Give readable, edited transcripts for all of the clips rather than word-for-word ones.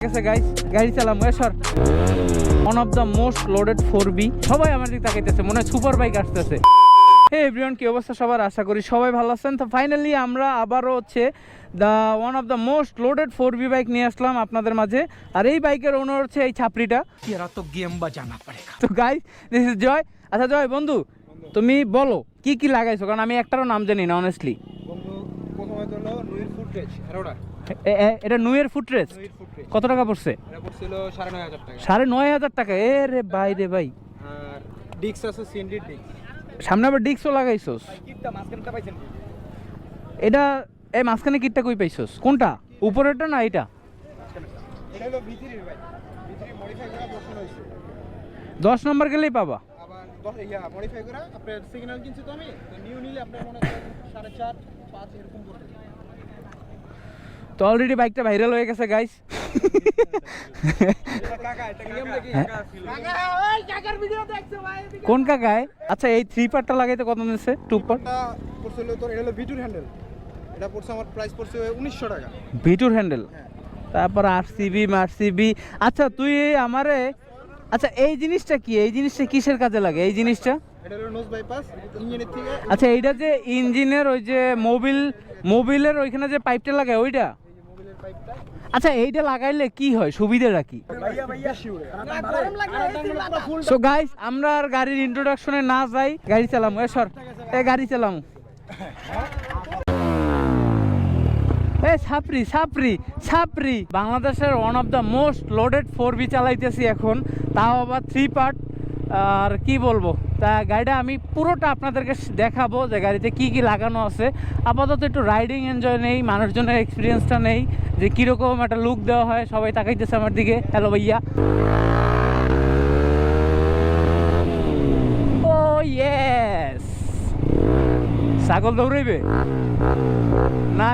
গেছে গাইস, গাড়ি চালাম সর। One of the most loaded 4B। সবাই আমার দিকে তাকাইতেছে, মনে হয় সুপার বাইক আসতেছে। হে এভরিওয়ান, কি অবস্থা সবার? আশা করি সবাই ভালো আছেন। তো ফাইনালি আমরা আবারও হচ্ছে one of the most loaded 4B bike নিয়ে আসলাম আপনাদের মাঝে। আর এই বাইকের ওনার হচ্ছে এই ছাপড়িটা। তো গেম বাজানা পড়েগা। তো গাইস, দিস ইজ জয়। আচ্ছা জয় বন্ধু, তুমি বলো কি কি লাগাইছো, কারণ আমি একটারও নাম জানি না অনেস্টলি। বন্ধু প্রথমে তো হলো নুইর ফুটরেজ এরোডা। এটা নুয়ের ফুটরেস। কত টাকা পড়ছে? এটা পড়ছিল 9500 টাকা। 9500 টাকা? এ রে ভাই রে ভাই। আর ডিক্স আছে সিএনডি ডিক্স। সামনে আবার ডিস্কও লাগাইছোস? কিটটা মাঝখানটা পাইছেন? এটা এই মাঝখানে কিটটা কই পাইছোস? কোনটা, উপরেরটা না এটা? এটা হলো V3 এর ভাই। V3 মডিফাই করা পোর্শন হইছে। 10 নম্বর গেলেই পাবা। আবার 10 মডিফাই করা আপনার সিগন্যাল কিনছি তো আমি, তো নিউ নিলে আপনার মনে করেন 4.5 5 এরকম পড়বে। তো অলরেডি বাইকটা ভাইরাল হয়ে গেছে গাইস। কাকা এটা গেম নাকি? কাকা ওই কাকার ভিডিও দেখছো ভাই? কোন কাকায়? আচ্ছা এই 3 পার্টটা লাগাইতে কত নিছে? 2 পার্ট এটা পড়ছিল তোর, এটা হলো ভিটুর হ্যান্ডেল। এটা পড়ছে আমার প্রাইস পড়ছে 1900 টাকা। ভিটুর হ্যান্ডেল, হ্যাঁ। তারপর আরসিবি। আচ্ছা তুই আমারে, আচ্ছা এই জিনিসটা কি, এই জিনিসটা কিসের কাজে লাগে এই জিনিসটা? এটা হলো নোজ বাইপাস ইঞ্জিনের থেকে। আচ্ছা এইটা যে ইঞ্জিনের ওই যে মোবিলের ওইখানে যে পাইপটা লাগায় ওইটা? এই যে মোবিলের পাইপটা। আচ্ছা এইটা লাগাইলে কি হয়, সুবিধাটা কি? ভাইয়া বেশি উড়ে। গরম লাগে ফুল। সো গাইস, আমরা আর গাড়ির ইন্ট্রোডাকশনে না যাই, গাড়ি চালাম সর। গাড়ি চালাম ছাপরি। বাংলাদেশের one of the most loaded 4B চালাইতেছি এখন, তাও আবার 3 পার্ট। আর কি বলবো, তা গাড়িটা আমি পুরোটা আপনাদেরকে দেখাবো যে গাড়িতে কি কি লাগানো আছে। আপাতত একটু রাইডিং এনজয় নেই, মানুষজনের এক্সপিরিয়েন্সটা নেই যে কীরকম একটা লুক দেওয়া হয়। সবাই তাকাইতেছে আমার দিকে। হ্যালো ভাইয়া। ও ইয়েস, ছাগল দৌড়াইবে না?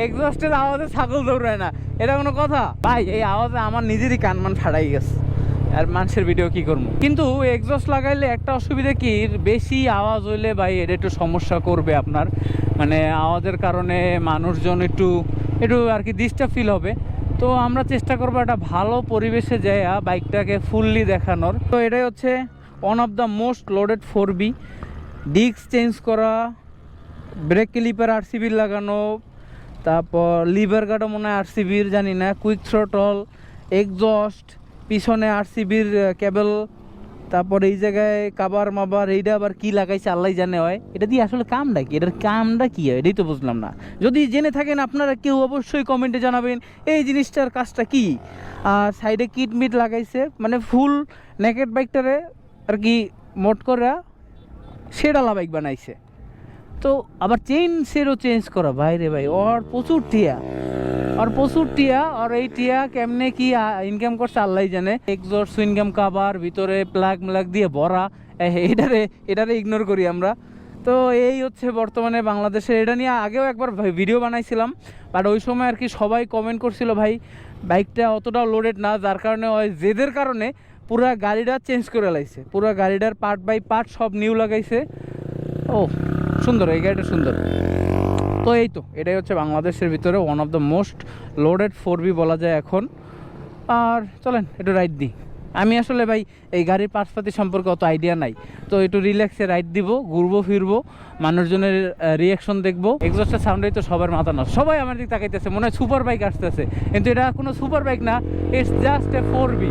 এক্সস্টের আওয়াজে ছাগল দৌড়ায় না, এটা কোনো কথা ভাই? এই আওয়াজে আমার নিজেরই কানমান ফাড়াই গেছে। আর মানুষের ভিডিও কি করবো? কিন্তু এক্সস্ট লাগাইলে একটা অসুবিধা কি, বেশি আওয়াজ হইলে ভাই এটা একটু সমস্যা করবে আপনার, মানে আওয়াজের কারণে মানুষজন একটু আর কি ডিস্টার্ব ফিল হবে। তো আমরা চেষ্টা করবো একটা ভালো পরিবেশে যাইয়া বাইকটাকে ফুললি দেখানোর। তো এটাই হচ্ছে one of the most loaded 4B। Disc change করা, ব্রেক ক্লিপার আরসিবির লাগানো, তারপর লিভার গার্ডও মনে হয় আরসিবির, জানি না, কুইক থ্রটল, এক্সস্ট, পিছনে আরসিবির কেবল, তারপর এই জায়গায় কাবার মাবার। এইটা আবার কি লাগাইছে আল্লাহ জানে। হয় এটা দিয়ে আসলে কামটা কি, এটার কামটা কি হয় এটাই তো বুঝলাম না। যদি জেনে থাকেন আপনারা কেউ অবশ্যই কমেন্টে জানাবেন এই জিনিসটার কাজটা কি। আর সাইডে কিট মিট লাগাইছে, মানে ফুল নেকেড বাইকটারে আর কি মোট করে সেডালা বাইক বানাইছে। তো আবার চেইনসেরও চেঞ্জ করা, ভাই রে ভাই, ওর প্রচুর টিয়া। আর এই টিয়া কেমনে কি ইনকাম করছে আল্লাহ জানে। এক্সস্ট, সুইনগাম কাভার, ভিতরে প্লাগ ম্লাগ দিয়ে ভরা। এটারে ইগনোর করি আমরা। তো এই হচ্ছে বর্তমানে বাংলাদেশে। এটা নিয়ে আগেও একবার ভিডিও বানাইছিলাম, বাট ওই সময় আর কি সবাই কমেন্ট করছিল ভাই বাইকটা অতটাও লোডেড না, যার কারণে ওই জেদের কারণে পুরা গাড়িটা চেঞ্জ করে লাইছে। পুরা গাড়িটার পার্ট বাই পার্ট সব নিউ লাগাইছে। ও সুন্দর, এই গাড়িটা সুন্দর। তো এই তো এটাই হচ্ছে বাংলাদেশের ভিতরে one of the most loaded 4B বলা যায় এখন। আর চলেন একটু রাইড দিই। আমি আসলে ভাই এই গাড়ির পার্টসপাতি সম্পর্কে অত আইডিয়া নাই, তো একটু রিল্যাক্সে রাইড দিব, ঘুরবো ফিরবো, মানুষজনের রিয়াকশন দেখবো। এক্সস্টের সাউন্ডেই তো সবার মাথা নষ্ট, সবাই আমার দিকে তাকাইতেছে, মনে হয় সুপার বাইক আসতেছে, কিন্তু এটা কোনো সুপার বাইক না, ইটস জাস্ট এ 4B।